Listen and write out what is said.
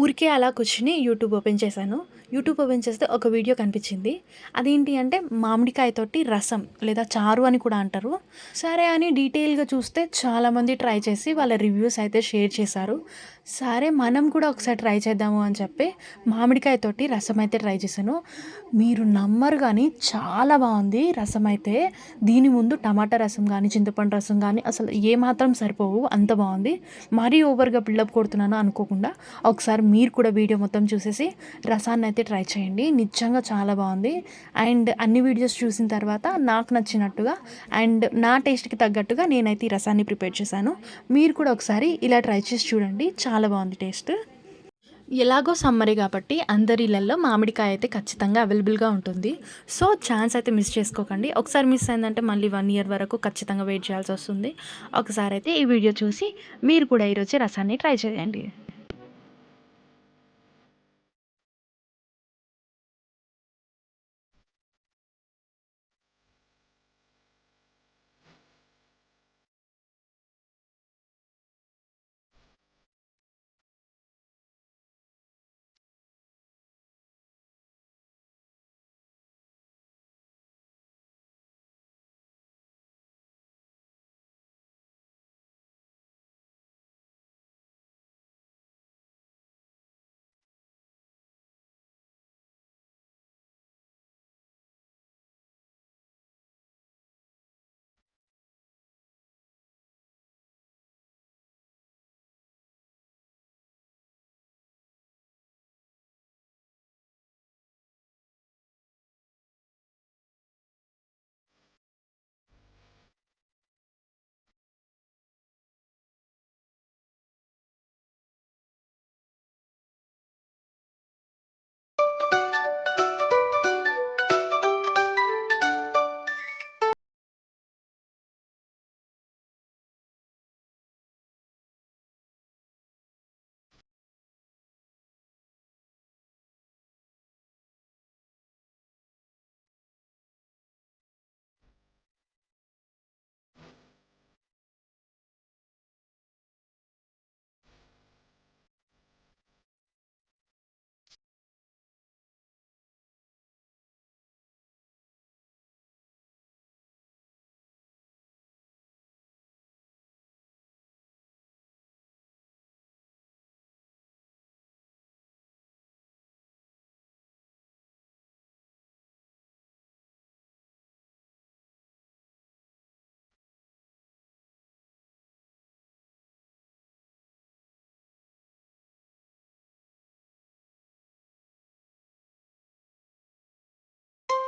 ఊరికే అలా కూర్చొని యూట్యూబ్ ఓపెన్ చేశాను. యూట్యూబ్ ఓపెన్ చేస్తే ఒక వీడియో కనిపించింది. అదేంటి అంటే మామిడికాయతోటి రసం లేదా చారు అని కూడా అంటారు. సరే అని డీటెయిల్‌గా చూస్తే చాలామంది ట్రై చేసి వాళ్ళ రివ్యూస్ అయితే షేర్ చేశారు. సరే మనం కూడా ఒకసారి ట్రై చేద్దాము అని చెప్పి మామిడికాయతోటి రసం అయితే ట్రై చేశాను. మీరు నమ్మరు గానీ చాలా బావుంది రసమైతే. దీని ముందు టమాటా రసం గానీ, చింతపండు రసం గానీ అసలు ఏమాత్రం సరిపోవు. అంత బావుంది. మరీ ఓవర్‌గా బిల్డప్ కొడుతున్నాను అనుకోకుండా ఒకసారి మీరు కూడా వీడియో మొత్తం చూసేసి రసాన్నయితే ట్రై చేయండి. నిజంగా చాలా బావుంది. అండ్ అన్ని వీడియోస్ చూసిన తర్వాత నాకు నచ్చినట్టుగా అండ్ నా టేస్ట్‌కి తగ్గట్టుగా నేనైతే ఈ రసాన్ని ప్రిపేర్ చేశాను. మీరు కూడా ఒకసారి ఇలా ట్రై చేసి చూడండి. చాలా బావుంది టేస్ట్. ఎలాగో సమ్మరే కాబట్టి అందరి ఇళ్లల్లో మామిడికాయ అయితే ఖచ్చితంగా అవైలబుల్‌గా ఉంటుంది. సో, ఛాన్స్ అయితే మిస్ చేసుకోకండి. ఒకసారి మిస్ అయిందంటే మళ్ళీ 1 ఇయర్ వరకు ఖచ్చితంగా వెయిట్ చేయాల్సొస్తుంది. ఒకసారైతే ఈ వీడియో చూసి మీరు కూడా ఈరోజే రసాన్ని ట్రై చేయండి.